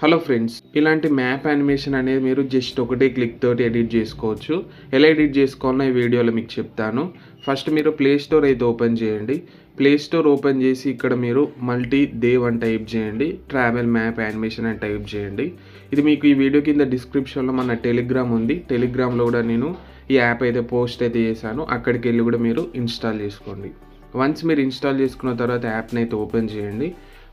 Hello friends, ఇలాంటి map animation అనేది మీరు జస్ట్ ఒకటే క్లిక్ తోటి ఎడిట్ చేసుకోవచ్చు. ఎలా ఎడిట్ చేసుకోవాలో ఈ వీడియోలో మీకు చెప్తాను. ఫస్ట్ మీరు ప్లే స్టోర్ అయితే ఓపెన్ చేయండి. ప్లే స్టోర్ ఓపెన్ చేసి ఇక్కడ మీరు మల్టీ దేవ్ అని టైప్ చేయండి. ట్రావెల్ మ్యాప్ యానిమేషన్ అని టైప్ చేయండి. ఇది మీకు ఈ వీడియో కింద డిస్క్రిప్షన్లో మన టెలిగ్రామ్ ఉంది. టెలిగ్రామ్లో కూడా నేను ఈ యాప్ అయితే పోస్ట్ అయితే చేశాను. అక్కడికి వెళ్ళి కూడా మీరు ఇన్స్టాల్ చేసుకోండి. వన్స్ మీరు ఇన్స్టాల్ చేసుకున్న తర్వాత యాప్ని అయితే ఓపెన్ చేయండి.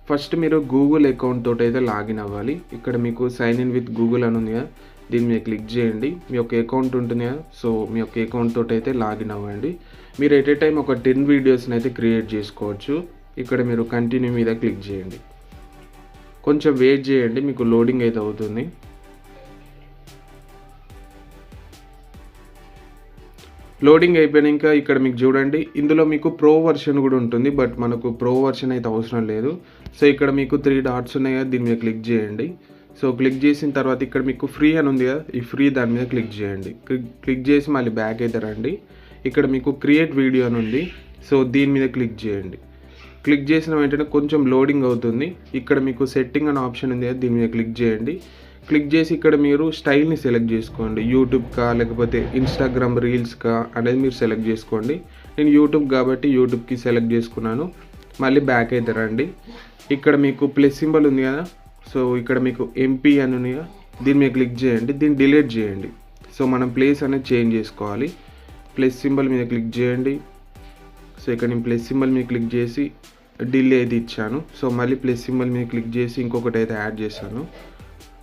ఫస్ట్ మీరు గూగుల్ అకౌంట్ తోటి అయితే లాగిన్ అవ్వాలి. ఇక్కడ మీకు సైన్ ఇన్ విత్ గూగుల్ అని ఉంది కదా, దీని మీద క్లిక్ చేయండి. మీ యొక్క అకౌంట్ ఉంటుంది కదా, సో మీ యొక్క అకౌంట్ తోటి అయితే లాగిన్ అవ్వండి. మీరు ఎట్ ఏ టైం ఒక 10 వీడియోస్ని అయితే క్రియేట్ చేసుకోవచ్చు. ఇక్కడ మీరు కంటిన్యూ మీద క్లిక్ చేయండి. కొంచెం వెయిట్ చేయండి, మీకు లోడింగ్ అయితే అవుతుంది. లోడింగ్ అయిపోయాక ఇక్కడ మీకు చూడండి, ఇందులో మీకు ప్రో వర్షన్ కూడా ఉంటుంది. బట్ మనకు ప్రో వర్షన్ అయితే అవసరం లేదు. సో ఇక్కడ మీకు 3 డాట్స్ ఉన్నాయి కదా, దీని మీద క్లిక్ చేయండి. సో క్లిక్ చేసిన తర్వాత ఇక్కడ మీకు ఫ్రీ అని ఉంది కదా, ఈ ఫ్రీ దాని మీద క్లిక్ చేయండి. క్లిక్ చేసి మళ్ళీ బ్యాక్ అయితే రండి. ఇక్కడ మీకు క్రియేట్ వీడియో అని ఉంది, సో దీని మీద క్లిక్ చేయండి. క్లిక్ చేసిన వెంటనే కొంచెం లోడింగ్ అవుతుంది. ఇక్కడ మీకు సెట్టింగ్ అనే ఆప్షన్ ఉంది కదా, దీని మీద క్లిక్ చేయండి. క్లిక్ చేసి ఇక్కడ మీరు స్టైల్ని సెలెక్ట్ చేసుకోండి. యూట్యూబ్కా లేకపోతే ఇన్స్టాగ్రామ్ రీల్స్కా అనేది మీరు సెలెక్ట్ చేసుకోండి. నేను యూట్యూబ్ కాబట్టి యూట్యూబ్కి సెలెక్ట్ చేసుకున్నాను. మళ్ళీ బ్యాక్ అయితే రండి. ఇక్కడ మీకు ప్లస్ సింబల్ ఉంది కదా, సో ఇక్కడ మీకు ఎంపీ అని ఉంది కదా, దీని మీద క్లిక్ చేయండి. దీన్ని డిలీట్ చేయండి. సో మనం ప్లేస్ అనేది చేంజ్ చేసుకోవాలి. ప్లస్ సింబల్ మీద క్లిక్ చేయండి. సో ఇక్కడ నేను ప్లస్ సింబల్ మీద క్లిక్ చేసి డిలే అయితే ఇచ్చాను. సో మళ్ళీ ప్లస్ సింబల్ మీద క్లిక్ చేసి ఇంకొకటి అయితే యాడ్ చేశాను.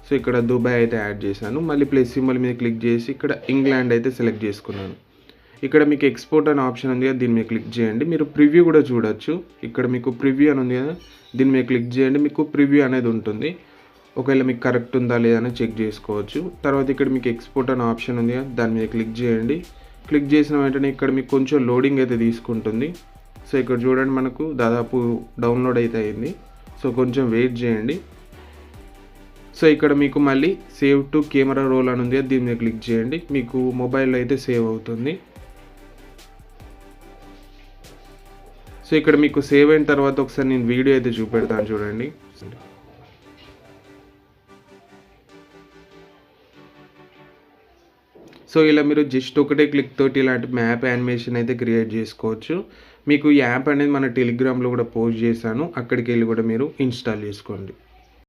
సో ఇక్కడ దుబాయ్ అయితే యాడ్ చేశాను. మళ్ళీ ప్లస్ సింబల్ మీద క్లిక్ చేసి ఇక్కడ ఇంగ్లాండ్ అయితే సెలెక్ట్ చేసుకున్నాను. ఇక్కడ మీకు ఎక్స్పోర్ట్ అనే ఆప్షన్ ఉంది కదా, దీని మీద క్లిక్ చేయండి. మీరు ప్రివ్యూ కూడా చూడొచ్చు. ఇక్కడ మీకు ప్రివ్యూ అని ఉంది కదా, దీని మీద క్లిక్ చేయండి. మీకు ప్రివ్యూ అనేది ఉంటుంది. ఒకవేళ మీకు కరెక్ట్ ఉందా లేదా అని చెక్ చేసుకోవచ్చు. తర్వాత ఇక్కడ మీకు ఎక్స్పోర్ట్ అనే ఆప్షన్ ఉంది కదా, దాని మీద క్లిక్ చేయండి. క్లిక్ చేసిన వెంటనే ఇక్కడ మీకు కొంచెం లోడింగ్ అయితే తీసుకుంటుంది. సో ఇక్కడ చూడండి, మనకు దాదాపు డౌన్లోడ్ అయితే అయింది. సో కొంచెం వెయిట్ చేయండి. సో ఇక్కడ మీకు మళ్ళీ సేవ్ టు కెమెరా రోల్ అని ఉంది, దీని మీద క్లిక్ చేయండి. మీకు మొబైల్లో అయితే సేవ్ అవుతుంది. సో ఇక్కడ మీకు సేవ్ అయిన తర్వాత ఒకసారి నేను వీడియో అయితే చూపెడతాను చూడండి. సో ఇలా మీరు జస్ట్ ఒకటే క్లిక్ తోటి ఇలాంటి మ్యాప్ యానిమేషన్ అయితే క్రియేట్ చేసుకోవచ్చు. మీకు ఈ యాప్ అనేది మన టెలిగ్రామ్లో కూడా పోస్ట్ చేశాను. అక్కడికి వెళ్ళి కూడా మీరు ఇన్స్టాల్ చేసుకోండి.